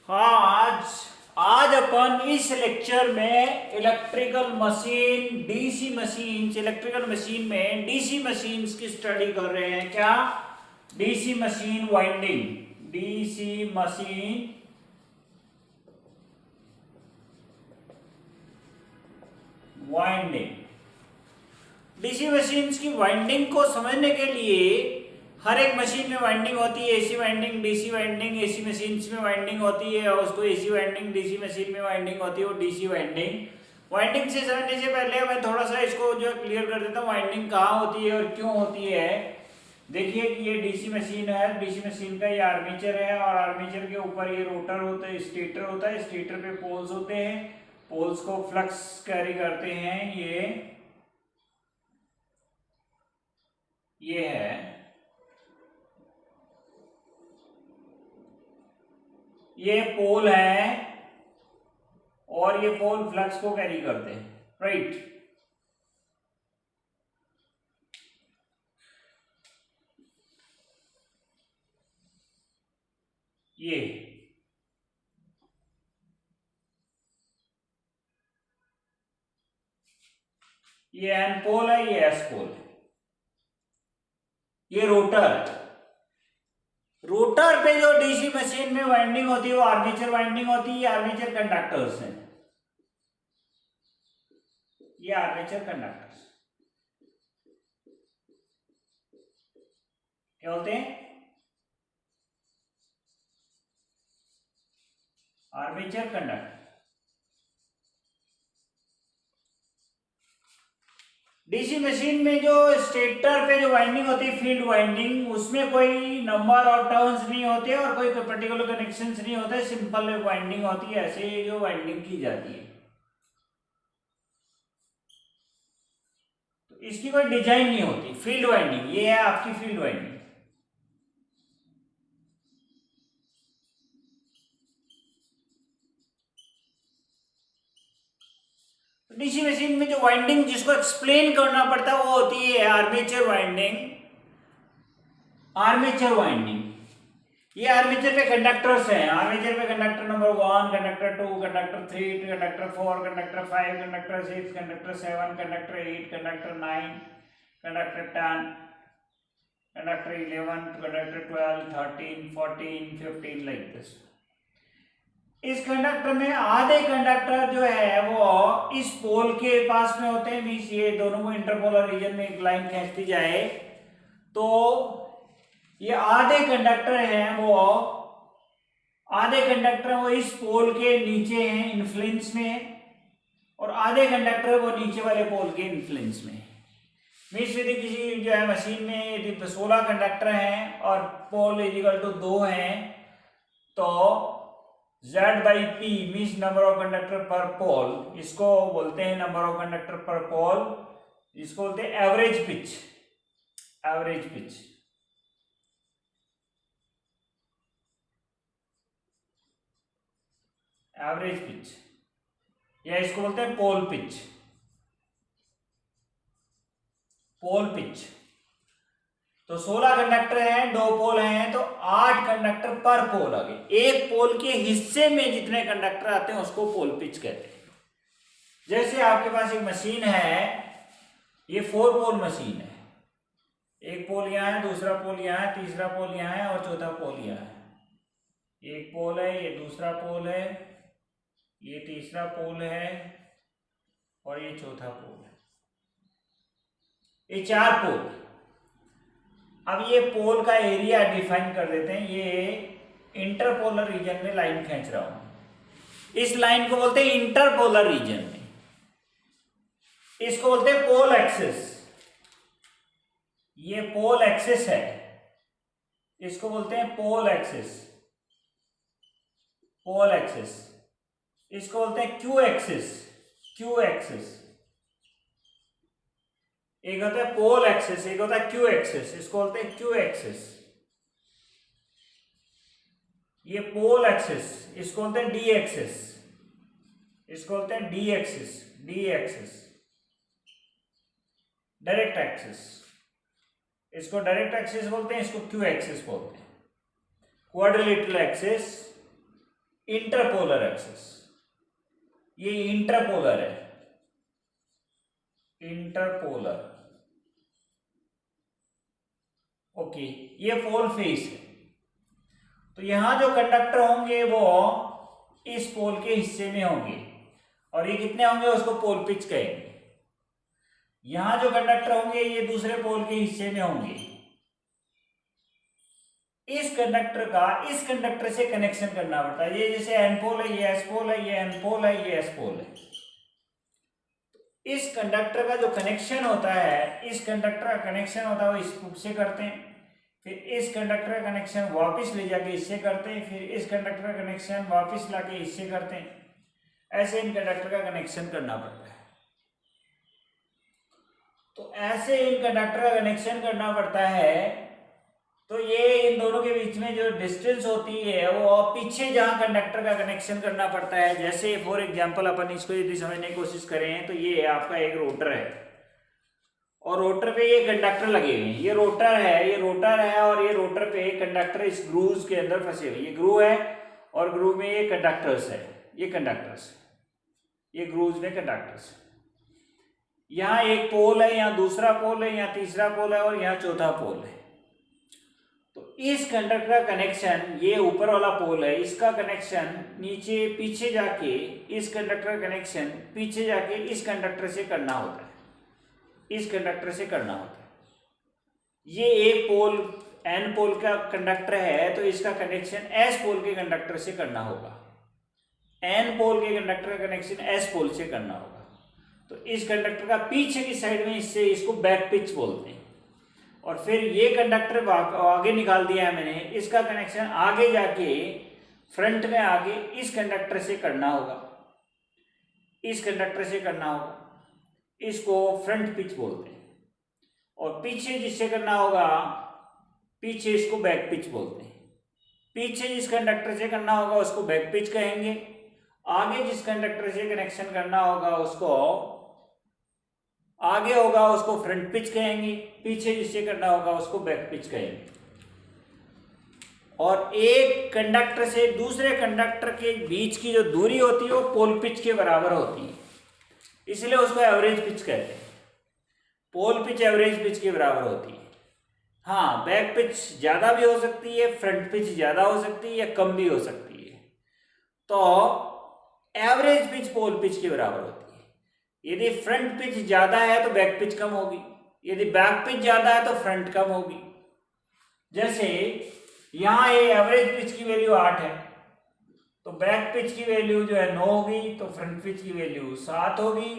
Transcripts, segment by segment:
हाँ, आज आज अपन इस लेक्चर में electrical machine DC machines electrical machine में डीसी मशीन्स की स्टडी कर रहे हैं। क्या? DC machine winding. DC machine winding DC machines की वाइंडिंग को समझने के लिए हर एक मशीन में वाइंडिंग होती है। AC winding, DC winding. AC machines में वाइंडिंग होती है और उसको एसी वाइंडिंग, डीसी मशीन में वाइंडिंग होती है और डीसी वाइंडिंग। वाइंडिंग से समझने से पहले मैं थोड़ा सा इसको जो क्लियर कर देता हूँ, वाइंडिंग कहाँ होती है और क्यों होती है। देखिए कि ये डीसी मशीन है। डीसी मशीन का ये आर्मेचर है और आर्मेचर के ऊपर ये रोटर होता है, स्टेटर होता है। स्टेटर पे पोल्स होते हैं, पोल्स को फ्लक्स कैरी करते हैं। ये है, ये पोल है और ये पोल फ्लक्स को कैरी करते हैं, राइट। ये एन पोल है, ये एस पोल है। ये रोटर पे जो डीसी मशीन में वाइंडिंग होती है वो आर्मेचर वाइंडिंग होती है। ये आर्मेचर कंडक्टर्स हैं, ये आर्मेचर कंडक्टर्स क्या होते हैं? Armature conductor. डीसी मशीन में जो स्टेटर पे जो वाइंडिंग होती है, फील्ड वाइंडिंग, उसमें कोई नंबर ऑफ टर्न्स नहीं होते और कोई पर्टिकुलर कनेक्शंस नहीं होते। सिंपल वाइंडिंग होती है, ऐसे जो वाइंडिंग की जाती है। तो इसकी कोई डिजाइन नहीं होती। फील्ड वाइंडिंग ये है आपकी फील्ड वाइंडिंग। डीसी मशीन में जो वाइंडिंग जिसको एक्सप्लेन करना पड़ता है वो होती है आर्मेचर वाइंडिंग। आर्मेचर वाइंडिंग, ये आर्मेचर पे कंडक्टर्स हैं। आर्मेचर पे conductor number 1, conductor 2, conductor 3, conductor 4, conductor 5, conductor 6, conductor 7, conductor 8, conductor 9, conductor 10, conductor 11, conductor 12, 13, 14, 15 like this. इस कंडक्टर में आधे कंडक्टर जो है वो इस पोल के पास में होते हैं। मीन्स ये दोनों को इंटरपोलर रीजन में एक लाइन खींचती जाए तो ये आधे कंडक्टर हैं वो इस पोल के नीचे हैं, इन्फ्लुएंस में, और आधे कंडक्टर वो नीचे वाले पोल के इन्फ्लुएंस में। मीन्स यदि किसी जो है मशीन में यदि 16 कंडक्टर हैं और पोल इक्वल टू 2 हैं तो Z/P means number of conductor पर पोल, इसको बोलते हैं नंबर ऑफ कंडक्टर पर पोल। इसको बोलते हैं average pitch. Average pitch, average pitch, या इसको बोलते हैं पोल पिच। Pole pitch. तो 16 कंडक्टर हैं, 2 पोल हैं, तो 8 कंडक्टर पर पोल आ गए। एक पोल के हिस्से में जितने कंडक्टर आते हैं उसको पोल पिच कहते हैं। जैसे आपके पास एक मशीन है, ये 4 पोल मशीन है। एक पोल यहाँ है, दूसरा पोल यहाँ है, तीसरा पोल यहाँ है और चौथा पोल यहाँ है। एक पोल है, ये दूसरा पोल है, ये तीसरा पोल है और ये चौथा पोल है। ये 4 पोल। अब ये पोल का एरिया डिफाइन कर देते हैं। ये इंटरपोलर रीजन में लाइन खींच रहा हूं, इस लाइन को बोलते हैं इंटरपोलर रीजन में। इसको बोलते हैं पोल एक्सिस। ये पोल एक्सिस है, इसको बोलते हैं पोल एक्सिस। पोल एक्सिस, इसको बोलते हैं क्यू एक्सिस। क्यू एक्सिस, एक होता है पोल एक्सिस, एक होता है क्यू एक्सिस। इसको बोलते हैं क्यू एक्सिस। ये पोल एक्सिस, इसको बोलते हैं डी एक्सिस। इसको बोलते हैं D axis. D axis, direct axis, इसको डायरेक्ट एक्सिस बोलते हैं, इसको क्यू एक्सिस बोलते हैं। क्वाड्रिलेटरल एक्सिस, इंटरपोलर एक्सिस, ये इंटरपोलर है, इंटरपोलर, ओके, ये पोल फेस है। तो यहां जो कंडक्टर होंगे वो इस पोल के हिस्से में होंगे, और ये कितने होंगे उसको पोल पिच कहेंगे। यहां जो कंडक्टर होंगे ये दूसरे पोल के हिस्से में होंगे। इस कंडक्टर का इस कंडक्टर से कनेक्शन करना पड़ता है। ये जैसे एन पोल है, ये एस पोल है, ये एन पोल है, ये एस पोल है। इस कंडक्टर का जो कनेक्शन होता है, इस कंडक्टर का कनेक्शन होता है वो इस से करते हैं, फिर इस कंडक्टर का कनेक्शन वापस ले जाके इससे करते हैं, फिर इस कंडक्टर का कनेक्शन वापस लाके इससे करते हैं। ऐसे इन कंडक्टर का कनेक्शन करना पड़ता है। तो ऐसे इन कंडक्टर का कनेक्शन करना पड़ता है। तो ये इन दोनों के बीच में जो डिस्टेंस होती है वो पीछे जहां कंडक्टर का कनेक्शन करना पड़ता है, जैसे फॉर एग्जांपल अपन इसको यदि समझने की कोशिश करें तो ये आपका एक रोटर है और रोटर पे ये कंडक्टर लगे हुए हैं। ये रोटर है, ये रोटर है, और ये रोटर पे कंडक्टर इस ग्रूव्स के अंदर फंसे हुए। ये ग्रूव है और ग्रूव में ये कंडक्टर्स है, ये कंडक्टर्स, ये ग्रूव्स में कंडक्टर्स। यहाँ एक पोल है, यहाँ दूसरा पोल है, यहाँ तीसरा पोल है और यहाँ चौथा पोल है। तो इस कंडक्टर का कनेक्शन, ये ऊपर वाला पोल है, इसका कनेक्शन नीचे पीछे जाके इस कंडक्टर का कनेक्शन पीछे जाके इस कंडक्टर से करना होता है, इस कंडक्टर से करना होता है। ये एक पोल एन पोल का कंडक्टर है तो इसका कनेक्शन एस पोल के कंडक्टर से करना होगा, एन पोल के कंडक्टर का कनेक्शन एस पोल से करना होगा। तो इस कंडक्टर का पीछे की साइड में इससे इसको बैक पिच बोलते हैं। और फिर ये कंडक्टर आगे निकाल दिया है मैंने, इसका कनेक्शन आगे जाके फ्रंट में आगे इस कंडक्टर से करना होगा, इस कंडक्टर से करना होगा, इसको फ्रंट पिच बोलते हैं। और पीछे जिससे करना होगा, पीछे इसको बैक पिच बोलते हैं। पीछे जिस कंडक्टर से करना होगा उसको बैक पिच कहेंगे, आगे जिस कंडक्टर से कनेक्शन करना होगा उसको आगे होगा उसको फ्रंट पिच कहेंगे, पीछे जिससे करना होगा उसको बैक पिच कहेंगे। और एक कंडक्टर से दूसरे कंडक्टर के बीच की जो दूरी होती है वो पोल पिच के बराबर होती है, इसलिए उसको एवरेज पिच कहते हैं। पोल पिच एवरेज पिच के बराबर होती है। हाँ, बैक पिच ज्यादा भी हो सकती है, फ्रंट पिच ज्यादा हो सकती है या कम भी हो सकती है। तो एवरेज पिच पोल पिच के बराबर होती है। यदि फ्रंट पिच ज्यादा है तो बैक पिच कम होगी, यदि बैक पिच ज्यादा है तो फ्रंट कम होगी। जैसे यहाँ ये एवरेज पिच की वैल्यू 8 है तो बैक पिच की वैल्यू जो है 9 होगी, तो फ्रंट पिच की वैल्यू 7 होगी,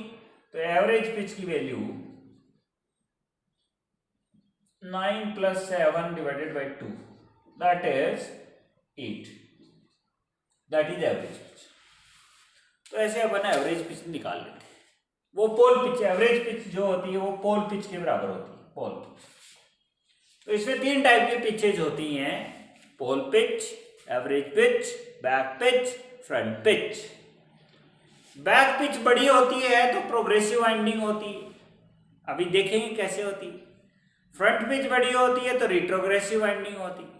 तो एवरेज पिच की value 9 + 7 / 2 that is 8, that is average pitch. तो ऐसे अपन एवरेज पिच निकाल लेते हैं। वो पोल पिच, एवरेज पिच जो होती है वो पोल पिच के बराबर होती है, पोल पिच। तो इसमें 3 टाइप की पिचेज होती हैं, pole pitch, average pitch, back pitch, front pitch. Back pitch बड़ी होती है तो प्रोग्रेसिव वाइंडिंग होती है, अभी देखेंगे कैसे होती है। फ्रंट पिच बड़ी होती है तो रिट्रोग्रेसिव वाइंडिंग होती है।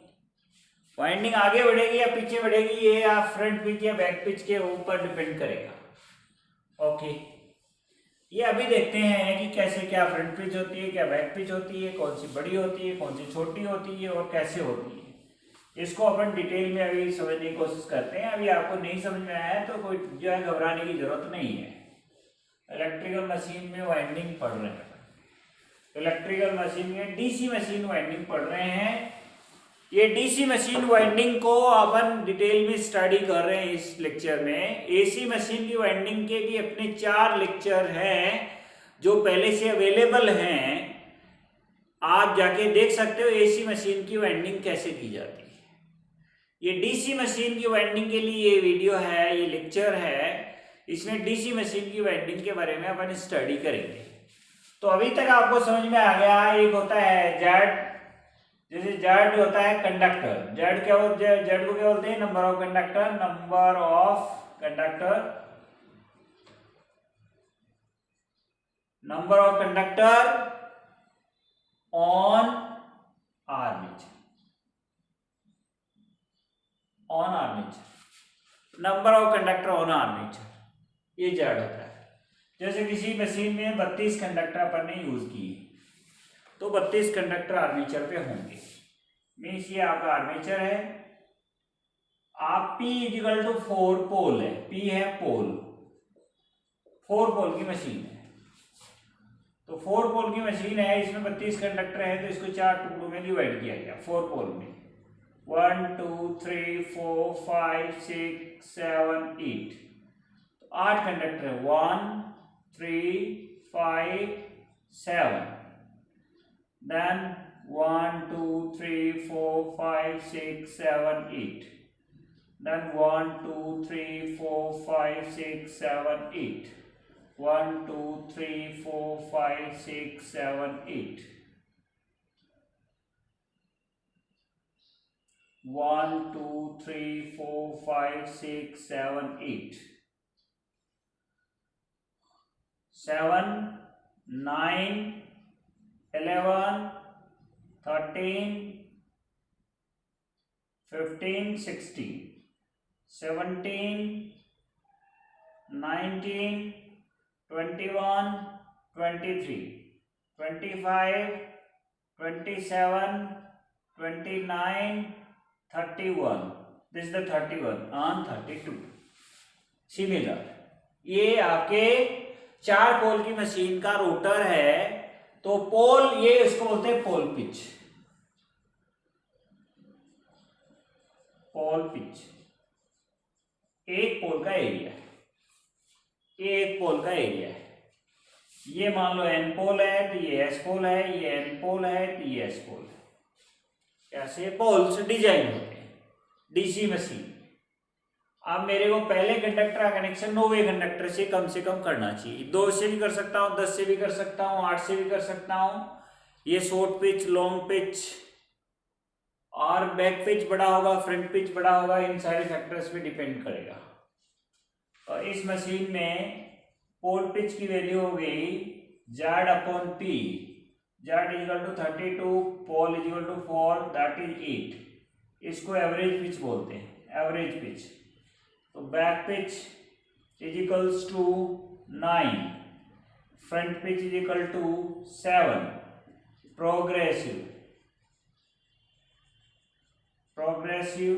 वाइंडिंग आगे बढ़ेगी या पीछे बढ़ेगी ये आप फ्रंट पिच या बैक पिच के ऊपर डिपेंड करेगा। ओके, ये अभी देखते हैं कि कैसे क्या फ्रंट पिच होती है, क्या बैक पिच होती है, कौन सी बड़ी होती है, कौन सी छोटी होती है और कैसे होती है। इसको अपन डिटेल में अभी समझने की कोशिश करते हैं। अभी आपको नहीं समझ में आया है तो कोई जो है घबराने की जरूरत नहीं है। इलेक्ट्रिकल मशीन में वाइंडिंग पढ़ रहे हैं, इलेक्ट्रिकल मशीन में डीसी मशीन वाइंडिंग पढ़ रहे हैं। ये डीसी मशीन वाइंडिंग को अपन डिटेल में स्टडी कर रहे हैं इस लेक्चर में। एसी मशीन की वाइंडिंग के भी अपने 4 लेक्चर हैं जो पहले से अवेलेबल हैं, आप जाके देख सकते हो एसी मशीन की वाइंडिंग कैसे की जाती है। ये डीसी मशीन की वाइंडिंग के लिए ये वीडियो है, ये लेक्चर है, इसमें डीसी मशीन की वाइंडिंग के बारे में अपन स्टडी करेंगे। तो अभी तक आपको समझ में आ गया, एक होता है जेड, जैसे जेड होता है कंडक्टर, जेड क्या होता है, जेड को क्या बोलते हैं, number of conductor, number of conductor, number of conductor on armature, on armature. Number of conductor on armature, ये जेड होता है। जैसे किसी मशीन में 32 कंडक्टर अपन ने यूज किए, तो 32 कंडक्टर आर्मेचर पे होंगे। मीन्स ये आपका आर्मेचर है। आप P इजिकल टू 4 पोल है, P है पोल, 4 पोल की मशीन है। तो 4 पोल की मशीन है, इसमें 32 कंडक्टर है, तो इसको 4 टुकड़ों में डिवाइड किया गया 4 पोल में। 1 2 3 4 5 6 7 8, तो 8 कंडक्टर है, 1 3 5 7, then 1 2 3 4 5 6 7 8, then 1 2 3 4 5 6 7 8, 1 2 3 4 5 6 7 8, 1 2 3 4 5 6 7 8, 7 9 11 13 15 16 17 19 21 23 25 27 29 31, this is the 31 on 32। Similar, ये आपके 4 पोल की मशीन का रोटर है, तो पोल ये इसको बोलते हैं पोल पिच। पोल पिच एक पोल का एरिया है, ये एक पोल का एरिया है। ये मान लो एन पोल है तो ये एस पोल है, ये एन पोल है तो ये एस पोल है। ऐसे पोल्स डिजाइन होते हैं डीसी मशीन। अब मेरे को पहले कंडक्टर का कनेक्शन 9वें कंडक्टर से कम करना चाहिए। 2 से भी कर सकता हूँ, 10 से भी कर सकता हूँ, 8 से भी कर सकता हूँ। ये शॉर्ट पिच, लॉन्ग पिच और बैक पिच बड़ा होगा, फ्रंट पिच बड़ा होगा, इन सारे फैक्टर्स पे डिपेंड करेगा। और इस मशीन में पोल पिच की वैल्यू हो गई Z upon P. Z equal to 32, pole equal to 4, that is 8। इसको एवरेज पिच बोलते हैं, एवरेज पिच। तो back pitch equals to 9, front pitch equal to 7। Progressive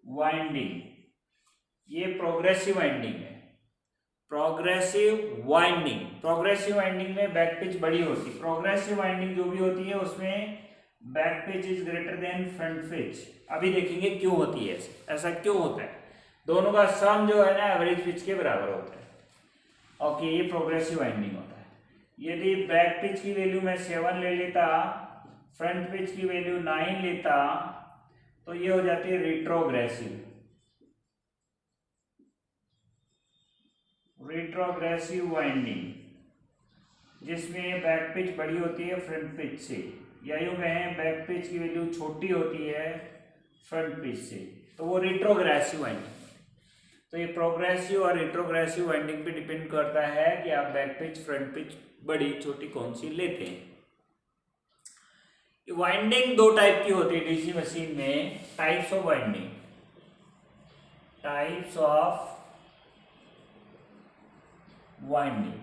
winding, ये प्रोग्रेसिव वाइंडिंग है। प्रोग्रेसिव वाइंडिंग में बैक पिच बड़ी होती है। प्रोग्रेसिव वाइंडिंग जो भी होती है उसमें back pitch is greater than front pitch. अभी देखेंगे क्यों होती है, ऐसा क्यों होता है। दोनों का सम जो है ना एवरेज पिच के बराबर होता है। ओके, ये प्रोग्रेसिव वाइंडिंग होता है। यदि बैक पिच की वैल्यू मैं 7 ले लेता, फ्रंट पिच की वैल्यू 9 लेता, तो ये हो जाती है रिट्रोग्रेसिव वाइंडिंग, जिसमें बैक पिच बड़ी होती है फ्रंट पिच से, या यूं कहें बैक पिच की वैल्यू छोटी होती है फ्रंट पिच से, तो वो रिट्रोग्रेसिव वाइंडिंग। तो ये प्रोग्रेसिव और रिट्रोग्रेसिव वाइंडिंग पे डिपेंड करता है कि आप बैक पिच, फ्रंट पिच बड़ी छोटी कौन सी लेते हैं। वाइंडिंग 2 टाइप की होती है डीसी मशीन में। टाइप्स ऑफ वाइंडिंग,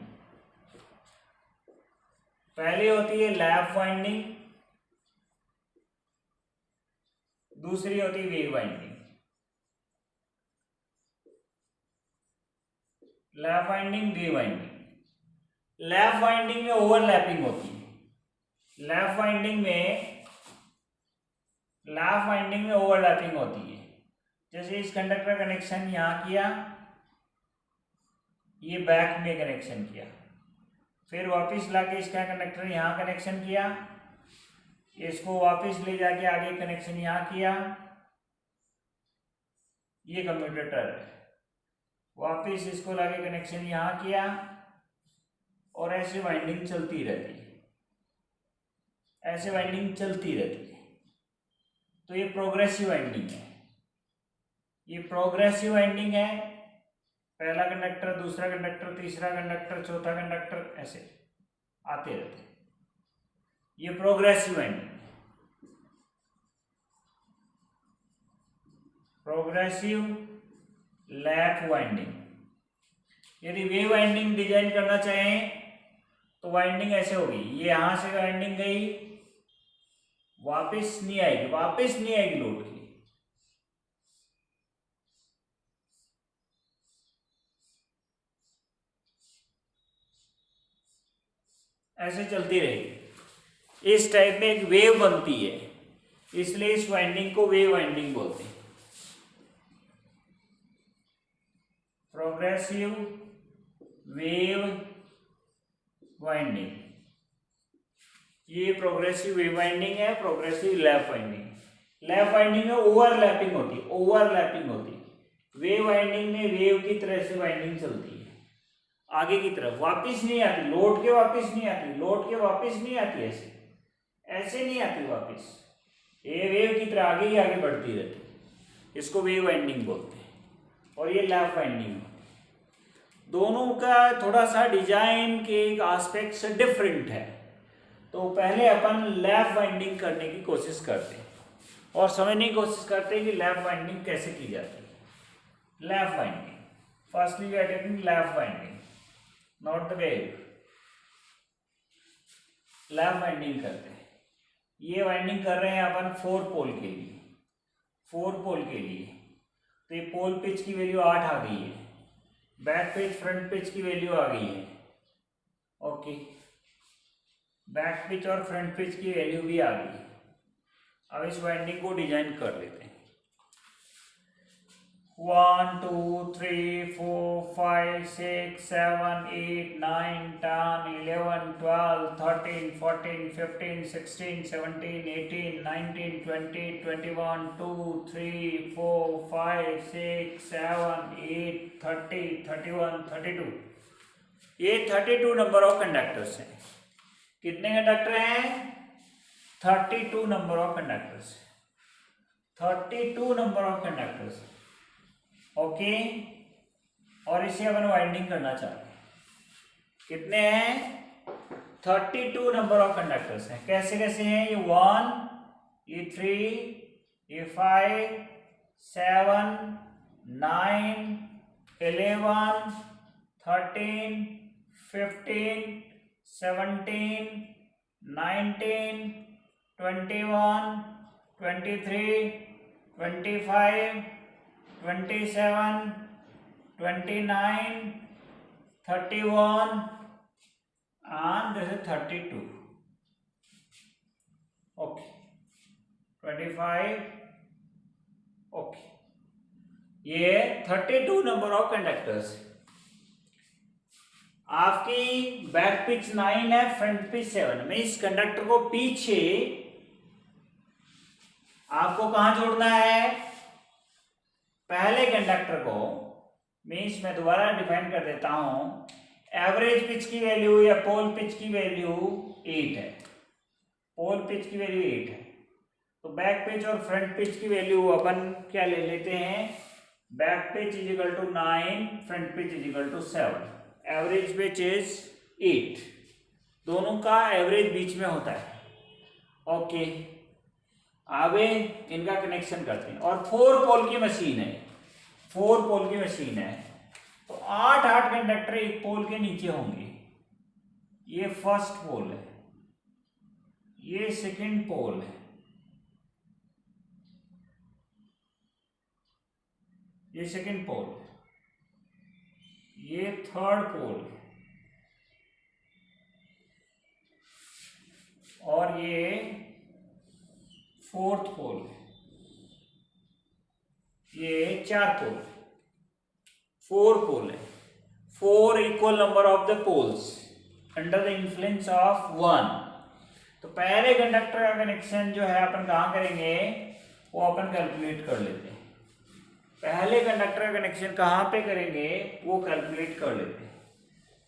पहली होती है लैप वाइंडिंग, दूसरी होती है wave winding. Lap winding, wave winding. Lap winding में ओवरलैपिंग होती है। लैप वाइंडिंग में ओवरलैपिंग होती है। जैसे इस कंडक्टर कनेक्शन यहां किया, ये बैक में कनेक्शन किया, फिर वापस लाके इसका कंडक्टर यहां कनेक्शन किया, इसको वापस ले जाके आगे कनेक्शन यहां किया, ये कम्यूटेटर है, वापस इसको लाके कनेक्शन यहां किया, और ऐसे वाइंडिंग चलती रहती है, ऐसे वाइंडिंग चलती रहती है। तो ये प्रोग्रेसिव वाइंडिंग है। ये प्रोग्रेसिव वाइंडिंग है। पहला कंडक्टर, दूसरा कंडक्टर, तीसरा कंडक्टर, चौथा कंडक्टर, ऐसे आते रहते हैं। ये प्रोग्रेसिव वाइंडिंग है। Progressive lap winding. यदि वेव वाइंडिंग डिजाइन करना चाहें तो वाइंडिंग ऐसे होगी, ये यहां से वाइंडिंग गई, वापस नहीं आएगी लौट की, ऐसे चलती रहेगी। इस टाइप में एक वेव बनती है, इसलिए इस वाइंडिंग को वेव वाइंडिंग बोलते हैं। प्रोग्रेसिव वेव वाइंडिंग, ये प्रोग्रेसिव वेव वाइंडिंग है। Progressive lap winding, lap winding में ओवरलैपिंग होती। वेव वाइंडिंग में वेव की तरह से वाइंडिंग चलती है, आगे की तरफ वापस नहीं आती, लौट के वापस नहीं आती, ऐसे नहीं आती वापस, ये वेव की तरह आगे ही आगे बढ़ती रहती है। इसको वेव वाइंडिंग बोलते हैं। और ये लैप वाइंडिंग, दोनों का थोड़ा सा डिजाइन के एस्पेक्ट से डिफरेंट है। तो पहले अपन लैप वाइंडिंग करने की कोशिश करते हैं और समझने की कोशिश करते हैं कि लैप वाइंडिंग कैसे की जाती है। Lap winding, firstly we are taking lap winding, not the wave. Lap winding करते हैं, ये वाइंडिंग कर रहे हैं अपन 4 पोल के लिए। तो ये पोल पिच की वैल्यू 8 आ गई है, बैक पिच फ्रंट पिच की वैल्यू आ गई है। ओके, बैक पिच और फ्रंट पिच की वैल्यू भी आ गई है। अब इस वाइंडिंग को डिजाइन कर लेते हैं। 1 2 3 4 5 6 7 8 9 10 11 12 13 14 15 16 17 18 19 20 21 2 3 4 5 6 7 8 30 31 32, ये 32 नंबर ऑफ कंडक्टर्स हैं। कितने कंडक्टर हैं? 32 number of conductors, 32 number of conductors. Okay, और इसे अपन वाइंडिंग करना चाहते हैं। कितने हैं? 32 नंबर ऑफ कंडक्टर्स हैं। कैसे हैं? ये 1, ये 3, ये 5, 7, 9, 11, 13, 15, 17, 19, 21, 23, 25, 27, 29, 31 and this is 32. Okay, 25. Okay, ये 32 नंबर ऑफ कंडक्टर्स। आपकी बैक पिच 9 है, फ्रंट पिच 7 में। इस कंडक्टर को पीछे आपको कहां जोड़ना है? पहले कंडक्टर को, मीन्स मैं दोबारा डिफाइन कर देता हूं। एवरेज पिच की वैल्यू या पोल पिच की वैल्यू 8 है, पोल पिच की वैल्यू 8 है। तो बैक पिच और फ्रंट पिच की वैल्यू अपन क्या ले लेते हैं? Back pitch is equal to 9, front pitch is equal to 7, average pitch is 8। दोनों का एवरेज बीच में होता है। ओके, आगे इनका कनेक्शन करते हैं। और 4 पोल की मशीन है, 4 पोल की मशीन है, तो 8 कंडक्टर एक पोल के नीचे होंगे। ये फर्स्ट पोल है, ये सेकंड पोल है, ये सेकंड पोल है, ये थर्ड पोल है, और ये फोर्थ पोल है। ये 4 पोल, 4 पोल है। 4 equal number of the poles under the influence of 1। तो पहले कंडक्टर का कनेक्शन जो है अपन कहाँ करेंगे? वो अपन कैलकुलेट कर लेते हैं। पहले कंडक्टर का कनेक्शन कहाँ पे करेंगे वो कैलकुलेट कर लेते हैं।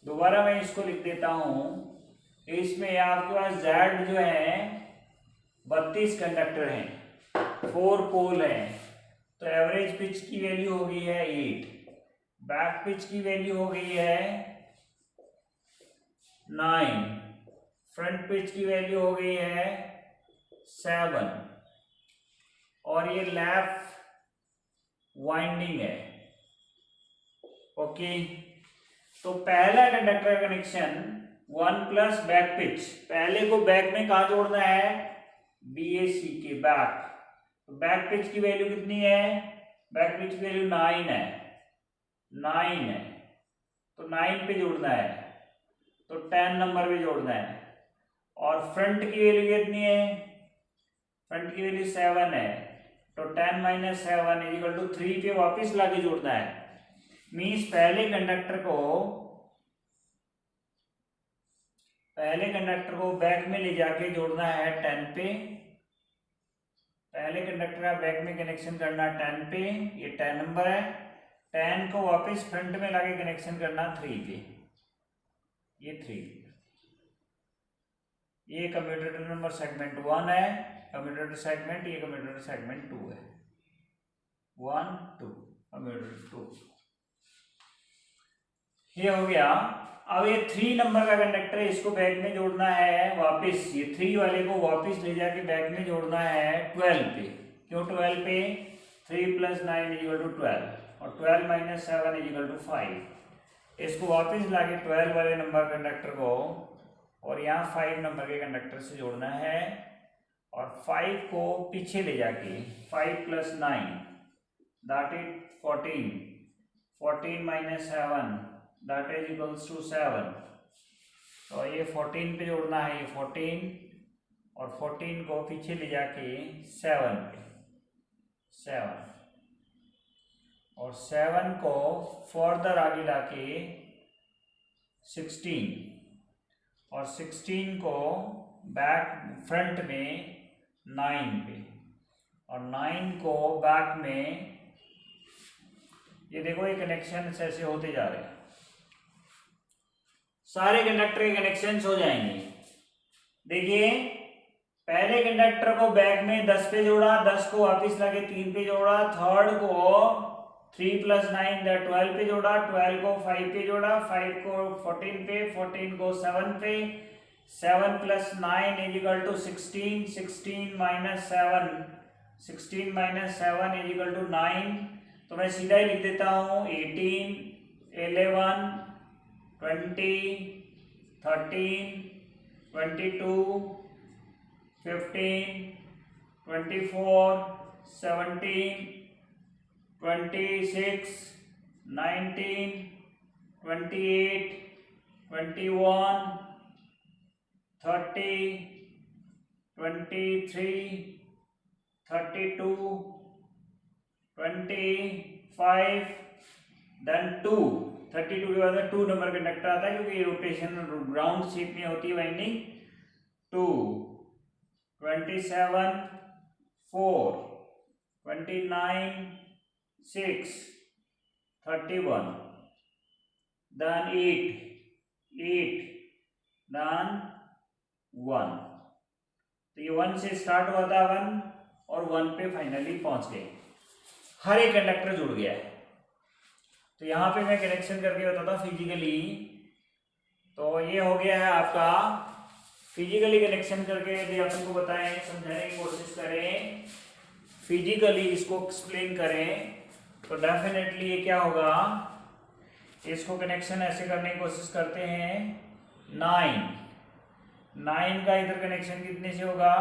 दोबारा मैं इसको लिख देता हूँ। इसमें आपके पास Z जो है 32 कंडक्टर हैं, 4 पोल हैं, तो एवरेज पिच की वैल्यू हो गई है 8, बैक पिच की वैल्यू हो गई है 9, फ्रंट पिच की वैल्यू हो गई है 7, और ये लैप वाइंडिंग है, ओके, तो पहला conductor connection 1 plus back pitch, पहले को बैक में कहा जोड़ना है, BAC के बैक। तो बैक पिच की वैल्यू कितनी है, बैक पिच की वैल्यू 9 है, 9 है, तो 9 पे जोड़ना है, तो 10 नंबर पे जोड़ना है। और फ्रंट की वैल्यू कितनी है, फ्रंट की वैल्यू 7 है, तो 10 माइनस 7 इक्वल टू 3 पे वापस लाके जोड़ना है। मीन्स पहले कंडक्टर को बैक में ले जाके जोड़ना है 10 पे, पहले कंडक्टर का बैक में कनेक्शन करना 10 पे, ये 10 नंबर है, 10 को वापस फ्रंट में लाके कनेक्शन करना 3 पे, ये 3। ये कम्यूटेटर नंबर सेगमेंट 1 है, कम्यूटेटर सेगमेंट, ये कम्यूटेटर सेगमेंट 2 है, 1 2 कम्यूटेटर 2, ये हो गया। अब ये 3 नंबर का कंडक्टर है, इसको बैक में जोड़ना है वापस, ये 3 वाले को वापस ले जाके बैक में जोड़ना है 12 पे। क्यों 12 पे, 3 प्लस 9 इक्वल टू 12 और 12 माइनस 7 इक्वल टू 5। इसको वापस लाके 12 वाले नंबर कंडक्टर को और यहाँ 5 नंबर के कंडक्टर से जोड़ना है, और 5 को पीछे ले जाके 5 plus 9 that is 14, 14 minus 7 that is equals to 7। तो ये 14 पे जोड़ना है, ये 14 और 14 को पीछे ले जाके 7 पे, 7 और 7 को फर्दर आगे लाके 16 और 16 को बैक फ्रंट में 9 पे और 9 को बैक में। ये देखो ये कनेक्शन ऐसे होते जा रहे हैं, सारे कंडक्टर के कनेक्शन हो जाएंगे। देखिए पहले कंडक्टर को बैक में 10 पे जोड़ा, 10 को वापस लाके 3 पे जोड़ा, थर्ड को 3 प्लस 9 12 पे जोड़ा, 12 को 5 पे जोड़ा, 5 को 14 पे, 14 को 7 पे, 7 plus 9 is equal to 16, 16 minus 7, 16 minus 7 is equal to 9। तो मैं सीधा ही लिख देता हूँ 18, 11, 20, 13, 22, 15, 24, 17, 26, 19, 28, 21, 30, 23, 32, 25, देन 2। 32 के बाद 2 नंबर कंडक्टर आता है क्योंकि रोटेशन राउंड शेप में होती है वाइंडिंग। 2, 27, 4, 29, 6, 31, then 8, then 1। तो ये 1 से स्टार्ट हुआ था 1 और 1 पे फाइनली पहुंच गए, हर एक कंडक्टर जुड़ गया है। तो यहाँ पे मैं कनेक्शन करके बताता फिजिकली। तो ये हो गया है आपका फिजिकली कनेक्शन करके यदि अपन को बताएं, समझाने की कोशिश करें, फिजिकली इसको एक्सप्लेन करें तो डेफिनेटली ये क्या होगा, इसको कनेक्शन ऐसे करने की कोशिश करते हैं। 9 का इधर कनेक्शन कितने से होगा,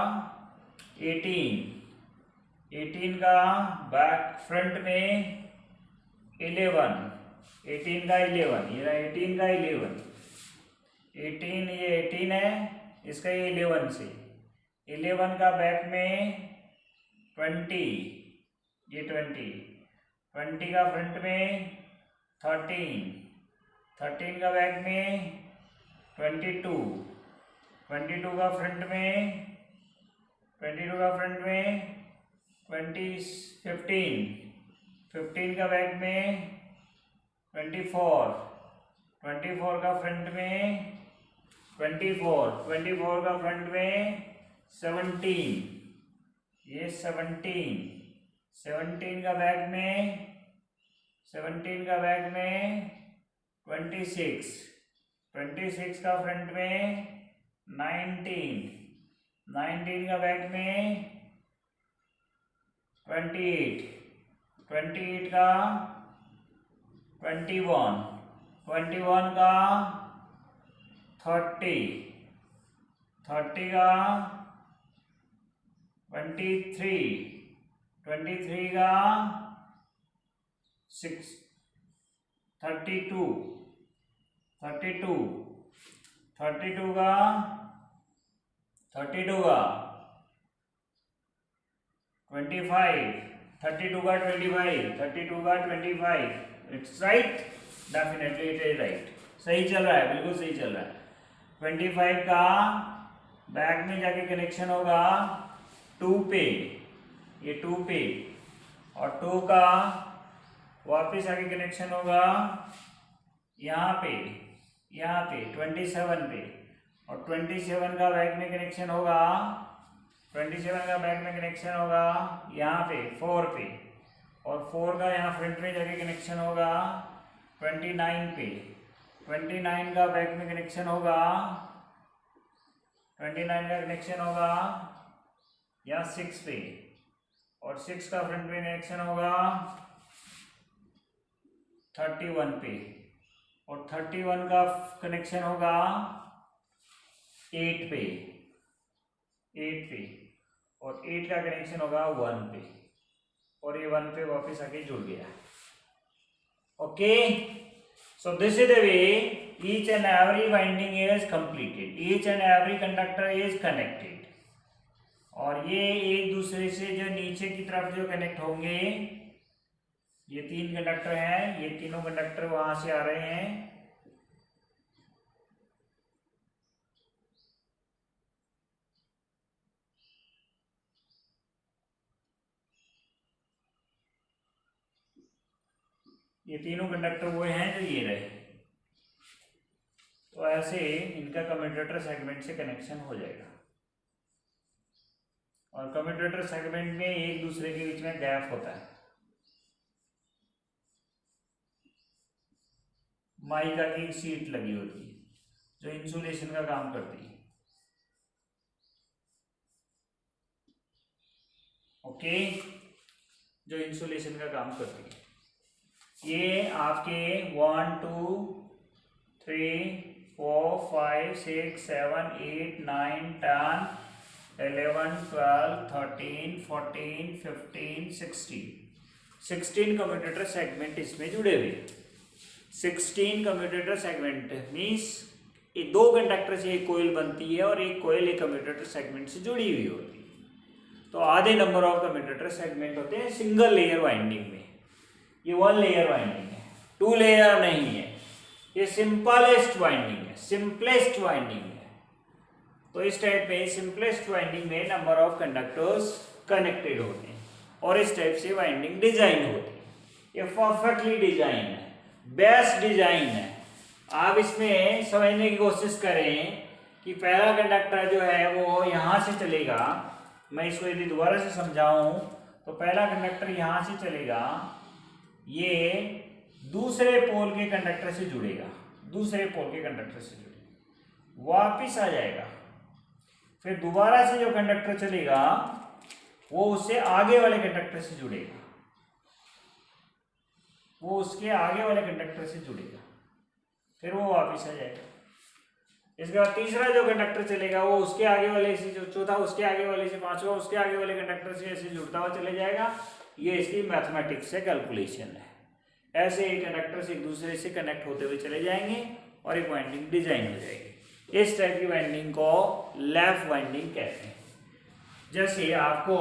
18 का बैक फ्रंट में 11, 18 का 11, ये रहा 18 का 11, 18 ये 18 है, इसका ये 11 से 11 का बैक में 20, ये 20 का फ्रंट में 13, 13 का बैक में 22 का फ्रंट में 20, 15 का बैक में 24 का फ्रंट में 24 का फ्रंट में 17, ये 17 का बैक में 26 का फ्रंट में 19 का बैक में 28 का 21, 21 का 30, 30 का 23, 23 का 6, 32, 32, 32 का 32 का 25, 32 का 25, 32 का 25, it's right, definitely it is right, सही चल रहा है, बिल्कुल सही चल रहा है। 25 का बैक में जाके कनेक्शन होगा 2 पे, ये 2 पे, और 2 का वापस आके कनेक्शन होगा यहाँ पे 27 पे, और 27 का बैक में कनेक्शन होगा, 27 का बैक में कनेक्शन होगा यहाँ पे 4 पे, और 4 का यहाँ फ्रंट में जाके कनेक्शन होगा 29 पे, 29 का बैक में कनेक्शन होगा, 29 का कनेक्शन होगा यहाँ 6 पे, और 6 का फ्रंट में कनेक्शन होगा 31 पे, और 31 का कनेक्शन होगा 8 पे, 8 पे, और 8 का कनेक्शन होगा 1 पे, और ये 1 पे वापस आके जुड़ गया। Okay, so this is the way each and every winding is completed, each and every conductor is connected, और ये एक दूसरे से जो नीचे की तरफ जो कनेक्ट होंगे, ये 3 कंडक्टर हैं, ये तीनों कंडक्टर वहां से आ रहे हैं, ये तीनों कंडक्टर वो हैं जो ये रहे, तो ऐसे इनका कम्यूटेटर सेगमेंट से कनेक्शन हो जाएगा, और कम्यूटेटर सेगमेंट में एक दूसरे के बीच में गैप होता है, माइका की एक शीट लगी होती है जो इंसुलेशन का काम करती है। ओके, जो इंसुलेशन का काम करती है, ये आपके 1 2 3 4 5 6 7 8 9 10 11 12 13 14 15 16 कम्यूटेटर सेगमेंट इसमें जुड़े हुए। 16 कम्यूटेटर सेगमेंट मीन्स ये 2 कंडक्टर से एक कोयल बनती है, और एक कोयल एक कम्यूटेटर सेगमेंट से जुड़ी हुई होती है। तो आधे नंबर ऑफ कम्यूटेटर सेगमेंट होते हैं सिंगल लेयर वाइंडिंग में, ये 1 लेयर वाइंडिंग है, 2 लेयर नहीं है, ये सिंपलेस्ट वाइंडिंग है, सिंपलेस्ट वाइंडिंग है। तो इस टाइप में सिंपलेस्ट वाइंडिंग में नंबर ऑफ कंडक्टर्स कनेक्टेड होते हैं, और इस टाइप से वाइंडिंग डिजाइन होती है। ये परफेक्टली डिजाइन है, बेस्ट डिजाइन है। आप इसमें समझने की कोशिश करें कि पहला कंडक्टर जो है वो यहाँ से चलेगा, मैं इसको यदि दोबारा से समझाऊं तो पहला कंडक्टर यहाँ से चलेगा, ये दूसरे पोल के कंडक्टर से जुड़ेगा, दूसरे पोल के कंडक्टर से जुड़ेगा, वापिस आ जाएगा, फिर दोबारा से जो कंडक्टर चलेगा वो उससे आगे वाले कंडक्टर से जुड़ेगा, वो उसके आगे वाले कंडक्टर से जुड़ेगा, फिर वो वापिस आ जाएगा। इसके बाद तीसरा जो कंडक्टर चलेगा वो उसके आगे वाले से, जो चौथा उसके आगे वाले से, पांचवा उसके आगे वाले कंडक्टर से ऐसे जुड़ता हुआ चले जाएगा। ये इसकी मैथमेटिक्स से कैलकुलेशन है। ऐसे एक कंडक्टर से एक दूसरे से कनेक्ट होते हुए चले जाएंगे और एक वाइंडिंग डिजाइन हो जाएगी। इस टाइप की वाइंडिंग को लैप वाइंडिंग कहते हैं। जैसे आपको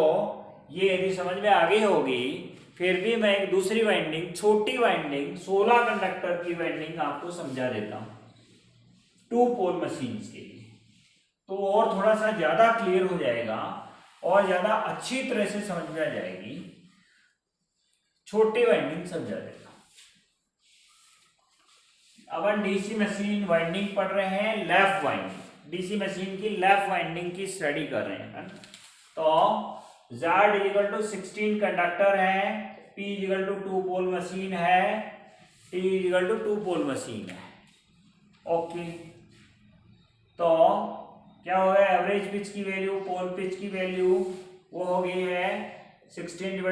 ये यदि समझ में आ गई होगी, फिर भी मैं एक दूसरी वाइंडिंग, छोटी वाइंडिंग 16 कंडक्टर की वाइंडिंग आपको समझा देता हूँ 2 पोल मशीन्स के लिए, तो और थोड़ा सा ज्यादा क्लियर हो जाएगा और ज्यादा अच्छी तरह से समझ में आ जाएगी। छोटी वाइंडिंग समझा देता हूं। अब हम डीसी मशीन वाइंडिंग पढ़ रहे हैं, लैप वाइंडिंग, डीसी मशीन की लैप वाइंडिंग की स्टडी कर रहे हैं। तो Z = 16 कंडक्टर है, P = 2 पोल मशीन है, T = 2 पोल मशीन है। ओके, तो क्या हो गया, एवरेज पिच की वैल्यू, पोल पिच की वैल्यू वो हो गई है 16 /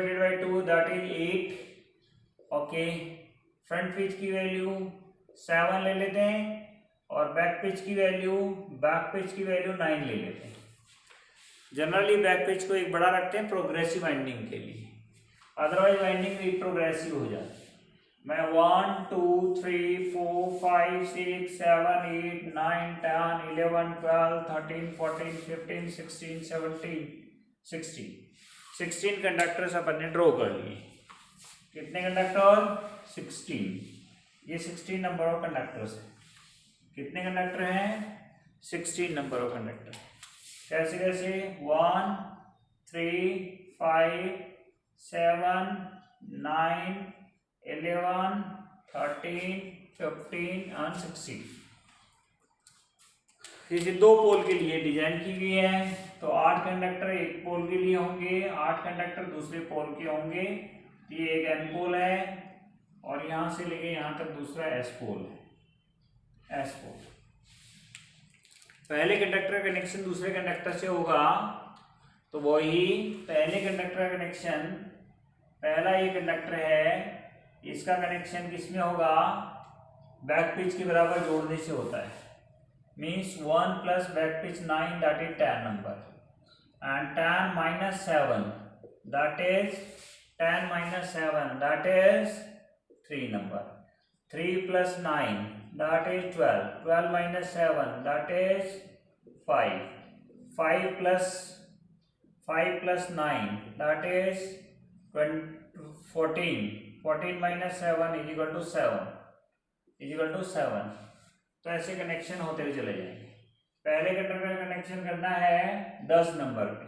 2 that is 8। Okay, front pitch की वैल्यू 7 ले लेते हैं और बैक पिच की वैल्यू 9 ले लेते हैं। जनरली बैक पिच को एक बड़ा रखते हैं प्रोग्रेसिव वाइंडिंग के लिए, अदरवाइज वाइंडिंग रिट्रोग्रेसिव हो जाती है। मैं 1 2 3 4 5 6 7 8 9 10 11 12 13 14 15 16 17 16 कंडक्टर्स अपन ने ड्रॉ कर लिए। कितने कंडक्टर? 16। ये 16 नंबर ऑफ कंडक्टर्स है। कितने कंडक्टर हैं? 16 नंबर ऑफ कंडक्टर। कैसे कैसे? 1 3 5 7 9 11 13 15 और 16। ये 2 पोल के लिए डिजाइन की गई है, तो 8 कंडक्टर एक पोल के लिए होंगे, 8 कंडक्टर दूसरे पोल के होंगे। ये एक एन पोल है और यहां से लेके यहां तक दूसरा एस पोल है, एस पोल। पहले कंडक्टर का कनेक्शन दूसरे कंडक्टर से होगा, तो वही पहले कंडक्टर का कनेक्शन, पहला ये कंडक्टर है, इसका कनेक्शन किसमें होगा? बैक पिच के बराबर जोड़ने से होता है। Means 1 plus back pitch 9 that is 10 number and 10 minus 7 that is 10 minus 7 that is 3 number। 3 plus 9 that is 12। 12 minus 7 that is 5। 5 plus 9 that is 14। 14 minus 7 is equal to 7। तो ऐसे कनेक्शन होते हुए चले जाएंगे। पहले कंडक्टर का कनेक्शन करना है 10 नंबर पे,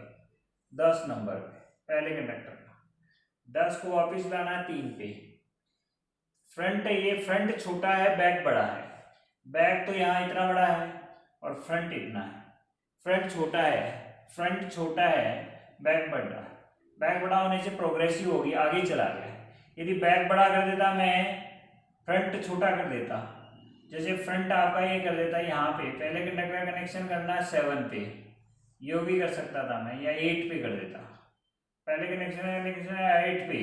10 नंबर पे पहले कंडक्टर का। 10 को वापस लाना है 3 पे। फ्रंट, ये फ्रंट छोटा है, बैक बड़ा है। बैक तो यहाँ इतना बड़ा है और फ्रंट इतना है। फ्रंट छोटा है, बैक बड़ा है। बैक बड़ा होने से प्रोग्रेसिव होगी, आगे चला गया। यदि बैक बड़ा कर देता मैं, फ्रंट छोटा कर देता, जैसे फ्रंट आपका ये कर देता यहाँ पे, पहले कंडक्टर का कनेक्शन करना है 7 पे, ये भी कर सकता था मैं, या 8 पे कर देता। पहले कनेक्शन है 8 पे,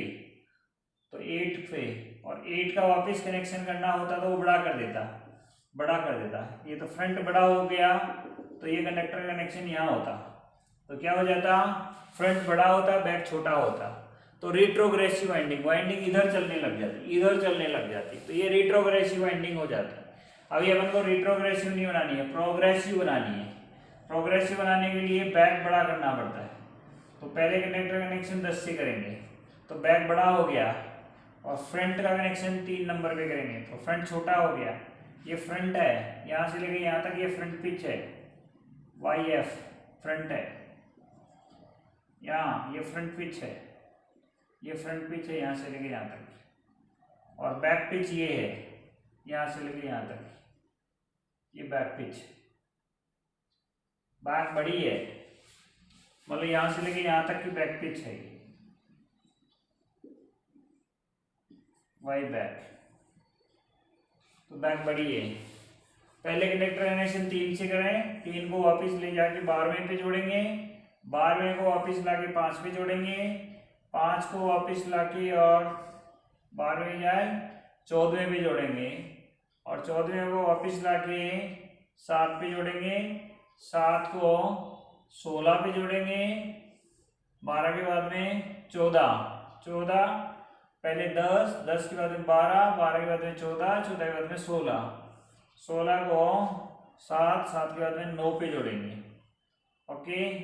तो 8 पे, और 8 का वापस कनेक्शन करना होता तो वो बड़ा कर देता। ये तो फ्रंट बड़ा हो गया, तो ये कंडक्टर का कनेक्शन यहाँ होता, तो क्या हो जाता? फ्रंट बड़ा होता, बैक छोटा होता, तो रिट्रोग्रेसिव वाइंडिंग इधर चलने लग जाती, तो ये रिट्रोग्रेसिव वाइंडिंग हो जाता है। अभी अपन को रिट्रोग्रेसिव नहीं बनानी है, प्रोग्रेसिव बनानी है। प्रोग्रेसिव बनाने के लिए बैक बड़ा करना पड़ता है, तो पहले कंडक्टर कनेक्शन 10 से करेंगे, तो बैक बड़ा हो गया, और फ्रंट का कनेक्शन 3 नंबर पे करेंगे, तो फ्रंट छोटा हो गया। ये फ्रंट है, यहाँ से लेके यहाँ तक ये फ्रंट पिच है, YF फ्रंट है, यहाँ ये फ्रंट पिच है, यहाँ से लेके यहाँ तक, और बैक पिच ये है, यहाँ से लेके यहाँ तक, ये बैक पिच। बैक बड़ी है, मतलब यहाँ से लेके यहाँ तक की बैक पिच है, वाई बैक, तो बैक बड़ी है। पहले कंडक्टर कनेक्शन 3 से करें, 3 को वापस ले जाके 12वें पे जोड़ेंगे, 12वें को वापस लाके 5 पे जोड़ेंगे, 5 को वापस लाके और 12वें जाए 14वें पे जोड़ेंगे, और 14वें को वापस लाके 7 पे जोड़ेंगे, 7 को 16 पे जोड़ेंगे, 12 के बाद में 14, पहले 10 के बाद में 12 के बाद में 14 के बाद में 16 को 7 के बाद में 9 पे जोड़ेंगे। ओके,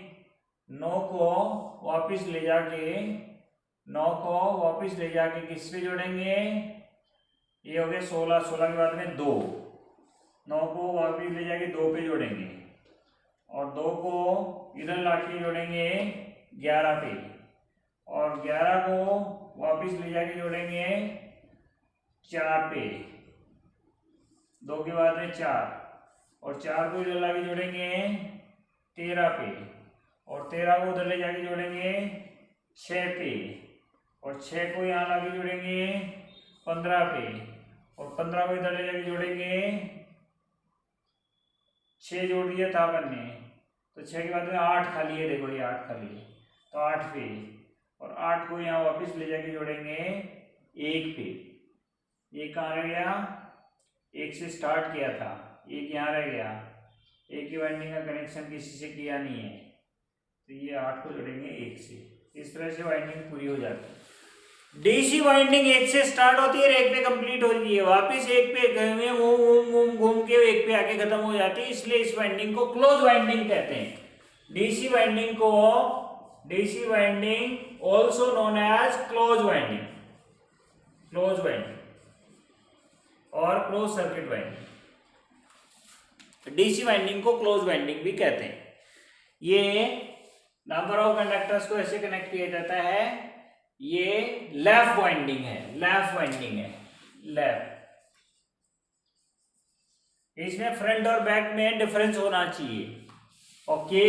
9 को वापस ले जाके किस पे जोड़ेंगे? ये हो गया 16 के बाद में 2, 9 को वापस ले जाके 2 पे जोड़ेंगे, और 2 को इधर लाके जोड़ेंगे 11 पे, और 11 को वापस ले जाके जोड़ेंगे 4 पे, 2 के बाद में 4, और 4 को इधर लाके जोड़ेंगे 13 पे, और 13 को उधर ले जाके जोड़ेंगे 6 पे, और 6 को यहाँ लाके जोड़ेंगे 15 पे, और 15 को इधर ले जाके जोड़ेंगे 6 जोड़ दिया था अपन ने, तो 6 के बाद में 8 खाली है, देखो ये 8 खाली है, तो 8 पे, और 8 को यहाँ वापस ले जाके जोड़ेंगे 1 पे, एक कहाँ रह गया, एक से स्टार्ट किया था, एक यहाँ रह गया, एक ही वाइंडिंग का कनेक्शन किसी से किया नहीं है, तो ये 8 को जोड़ेंगे एक से, इस तरह से वाइंडिंग पूरी हो जाती है। डीसी वाइंडिंग एक से स्टार्ट होती है और एक पे कंप्लीट होती है, वापस एक पे घूम के एक पे आके खत्म हो जाती है, इसलिए इस वाइंडिंग को क्लोज वाइंडिंग कहते हैं। डीसी वाइंडिंग को DC winding also known as close winding और close circuit winding. DC winding को क्लोज वाइंडिंग भी कहते हैं। ये नंबर ऑफ कंडक्टर्स को ऐसे कनेक्ट किया जाता है, ये लैप वाइंडिंग है, इसमें फ्रंट और बैक में डिफरेंस होना चाहिए। ओके,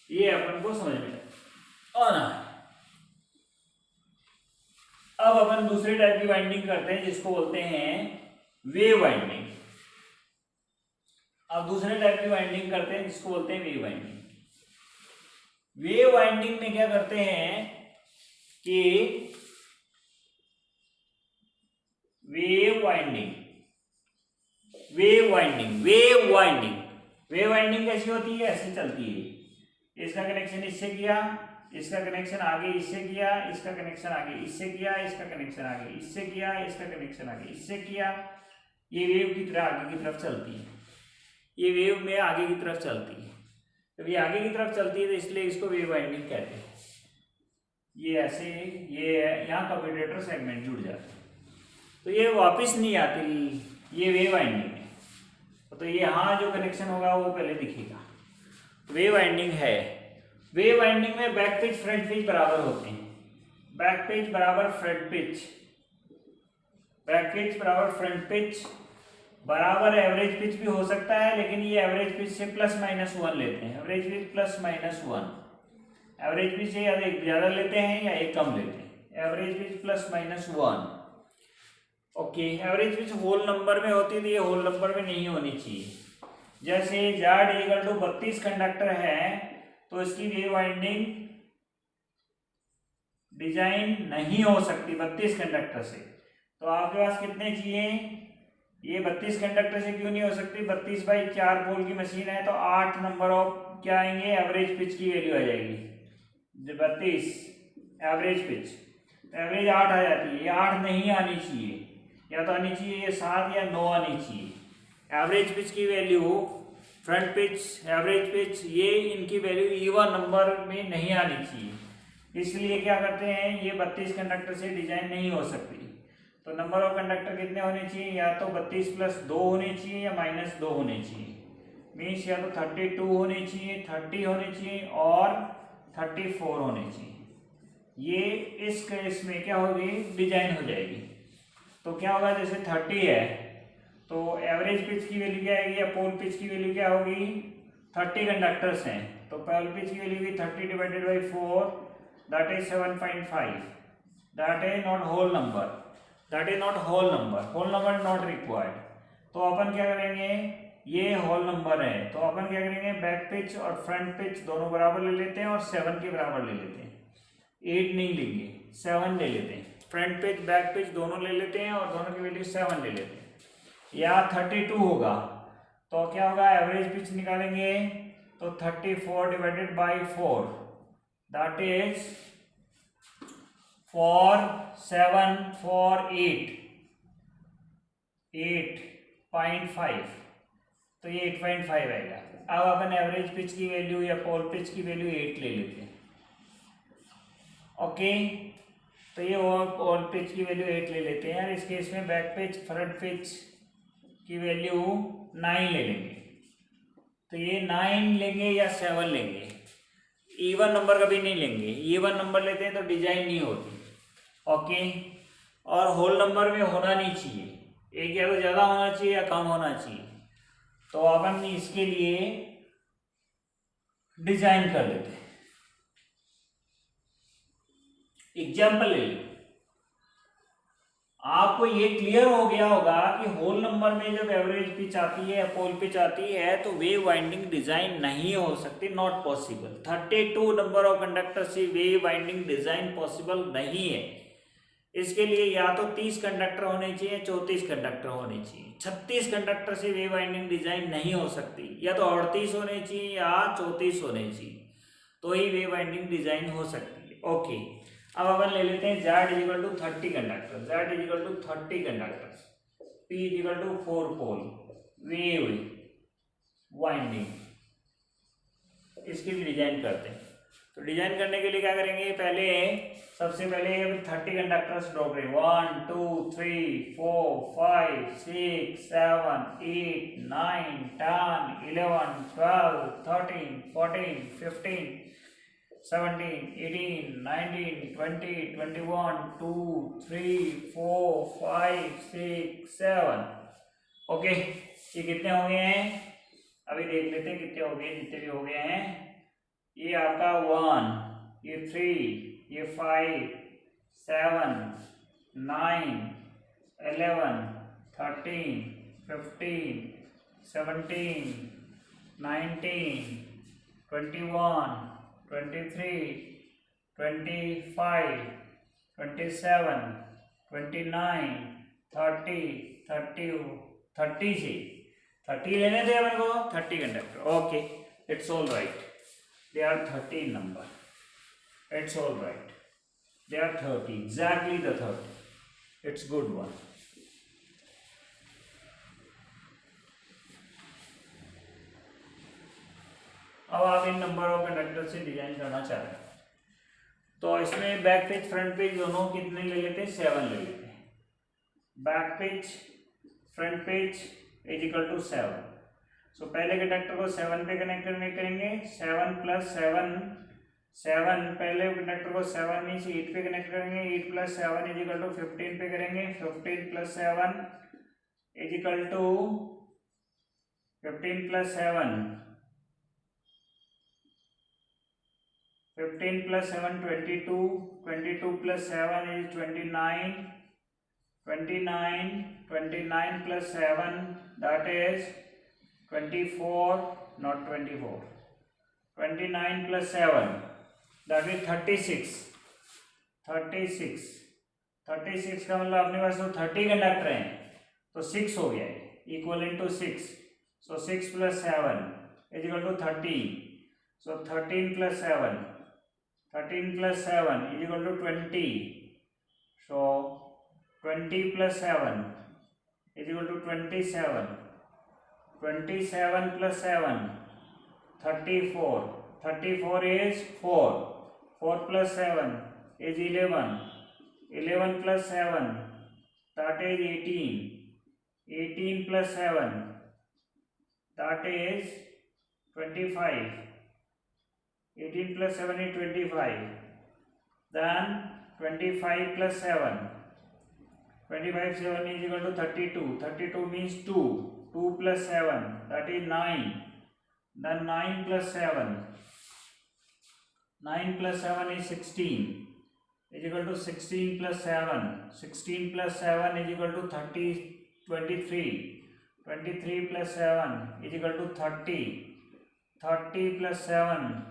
ये अपन को समझ में आना है। अब अपन दूसरे टाइप की वाइंडिंग करते हैं जिसको बोलते हैं वेव वाइंडिंग। वेव वाइंडिंग में क्या करते हैं कि वेव वाइंडिंग कैसी होती है, ऐसे चलती है। इसका कनेक्शन इससे किया, इसका कनेक्शन आगे इससे किया, इसका कनेक्शन आगे इससे किया, इसका कनेक्शन आगे इससे किया, इसका कनेक्शन आगे इससे किया। ये वेव की तरह आगे की तरफ चलती है, ये वेव में आगे की तरफ चलती है। जब ये आगे की तरफ चलती है तो इसलिए इसको वेव वाइंडिंग कहते हैं। ये ऐसे, ये यहाँ कम्यूटेटर सेगमेंट जुड़ जाता है तो ये वापस नहीं आती, ये वेव वाइंडिंग है। तो ये यहाँ जो कनेक्शन होगा वो पहले दिखेगा, वेव वाइंडिंग है। वेव वाइंडिंग में बैक पिच फ्रंट पिच बराबर होते हैं, बैक पिच बराबर फ्रंट पिच, बराबर एवरेज पिच भी हो सकता है, लेकिन ये एवरेज पिच से +-1 लेते हैं। एवरेज पिच +-1, एवरेज पिच से या एक ज़्यादा लेते हैं या एक कम लेते हैं। Average pitch +-1। Okay, average pitch whole number में होती है तो ये होल नंबर में नहीं होनी चाहिए। जैसे Z = 32 कंडक्टर है तो इसकी वेव वाइंडिंग डिजाइन नहीं हो सकती 32 कंडक्टर से। तो आपके पास कितने चाहिए, ये 32 कंडक्टर से क्यों नहीं हो सकती, 32/4 पोल की मशीन है तो 8 नंबर ऑफ क्या आएंगे, एवरेज पिच की वैल्यू आ जाएगी। 32 एवरेज पिच, एवरेज 8 आ जाती है। ये 8 नहीं आनी चाहिए, या तो आनी चाहिए ये 7 या 9 आनी चाहिए। एवरेज पिच की value, front pitch, average pitch, ये इनकी वैल्यू इवन नंबर में नहीं आनी चाहिए। इसलिए क्या करते हैं, ये 32 कंडक्टर से डिजाइन नहीं हो सकती। तो नंबर ऑफ कंडक्टर कितने होने चाहिए, या तो 32 + 2 होने चाहिए या -2 होने चाहिए। मीन्स या तो 32 होने चाहिए, 30 होने चाहिए और 34 होने चाहिए। ये इस केस में क्या होगी, डिजाइन हो जाएगी। तो क्या होगा, जैसे 30 है तो एवरेज पिच की वैल्यू क्या आएगी, या पोल पिच की वैल्यू क्या होगी, 30 कंडक्टर्स हैं तो पोल पिच की value 30/4 that is 7.5। That is not whole number not required. तो अपन क्या करेंगे, ये होल नंबर है तो अपन क्या करेंगे, बैक पिच और फ्रंट पिच दोनों बराबर ले लेते हैं और 7 के बराबर ले लेते हैं। 8 नहीं लेंगे, 7 ले लेते हैं। फ्रंट पिच बैक पिच दोनों ले लेते हैं और दोनों की वैल्यू 7 ले लेते हैं। या 32 होगा तो क्या होगा, एवरेज पिच निकालेंगे तो 34/4 दैट इज 8.5, तो ये 8.5 आएगा। अब अपन एवरेज पिच की वैल्यू या पोल पिच की वैल्यू 8 ले लेते हैं। ओके, तो ये पोल पिच की वैल्यू 8 ले लेते हैं और इस केस में बैक पिच फ्रंट पिच की वैल्यू 9 ले लेंगे। तो ये 9 लेंगे या 7 लेंगे, इवन नंबर कभी नहीं लेंगे। इवन नंबर लेते हैं तो डिजाइन नहीं होती। ओके, और होल नंबर में होना नहीं चाहिए, एक या तो ज़्यादा होना चाहिए या कम होना चाहिए। तो अपन इसके लिए डिजाइन कर लेते हैं। एग्जाम्पल ले लो, आपको ये क्लियर हो गया होगा कि होल नंबर में जब एवरेज पिच आती है या पोल पिच आती है तो वेव वाइंडिंग डिजाइन नहीं हो सकती, not possible. 32 number of conductor से वेव वाइंडिंग डिजाइन पॉसिबल नहीं है। इसके लिए या तो 30 कंडक्टर होने चाहिए, 34 कंडक्टर होने चाहिए। 36 कंडक्टर से वेव वाइंडिंग डिजाइन नहीं हो सकती, या तो 38 होने चाहिए या 34 होने चाहिए, तो ही वेव वाइंडिंग डिजाइन हो सकती है। ओके, अब अपन ले लेते हैं Z equal to 30 conductor, Z equal to 30 conductors, P equal to 4 pole wave winding, इसकी भी डिजाइन करते हैं। तो डिजाइन करने के लिए क्या करेंगे, सबसे पहले 30 कंडक्टर्स ड्रॉ करें। 1 2 3 4 5 6 7 8 9 10 11 12 13 14 15 17 18 19 20 21 2 3 4 5 6 7। ओके, ये कितने हो गए हैं, अभी देख लेते हैं कितने हो गए, जितने भी हो गए हैं। ये आपका 1, ये 3, ये 5 7 9 11 13 15 17 19 21 23 25 27 29 30 30 से 30 लेने थे अपन को, 30 conductor. Okay, it's all right, they are 30 in number, it's all right, they are 30, exactly the 30, it's good one। अब आप इन नंबर ऑफ कंडक्टर से डिजाइन करना चाह रहे हैं, तो इसमें बैक पेज फ्रंट पेज दोनों कितने ले लेते हैं, 7 ले लेते हैं। Back page front page is equal to 7। So पहले कंडक्टर को 7 पे कनेक्ट करेंगे, 7 प्लस 7 पहले कंडक्टर को 7 मीन्स 8 पे कनेक्ट करेंगे, 8 प्लस 7 इज इक्वल टू 15 पे करेंगे, 15 plus 7 is equal to 15 plus 7 15 plus 7 22, 22 plus 7 is 29, 29 plus 7 that is 24, not 24, 29 plus 7 that is 36 का मतलब अपने पास तो 30 कंडक्टर हैं, तो 6 हो गया है, equal to 6, so 6 plus 7 is equal to 13, so 13 plus 7 is equal to 20, so 20 plus 7 is equal to 27, 27 plus 7 34, 34 is 4 plus 7 is 11, 11 plus 7 that is 18, 18 plus 7 that is 25, 18 plus 7 is 25, then 25 plus 7, 25 7 is equal to 32, 32 means 2 plus 7 that is 9, then 9 plus 7 is 16 is equal to 16 plus 7, 16 plus 7 is equal to 23, 23 plus 7 is equal to 30, 30 plus 7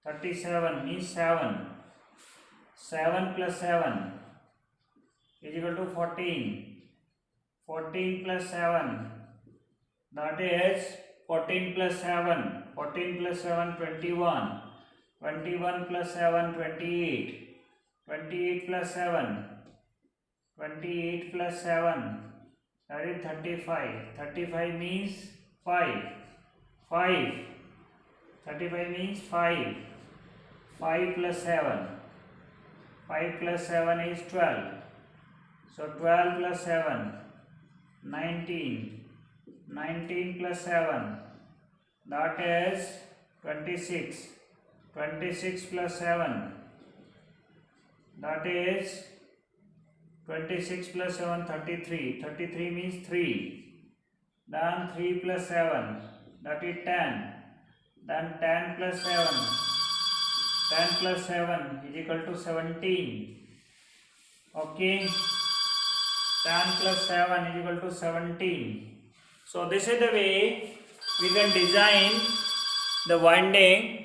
37 is 7, 7 plus 7 is equal to 14, 14 plus 7 that is 14 plus 7 21, 21 plus 7 28, 28 plus 7 that is 35, 35 means 5, 35 means 5 plus 7, 5 plus 7 is 12, so 12 plus 7 19, 19 plus 7 that is 26, 26 plus 7 that is 26 plus 7 33, 33 means 3, then 3 plus 7 that is 10, then 10 plus 7 is equal to 17, okay, 10 plus 7 is equal to 17. So this is the way we can design the winding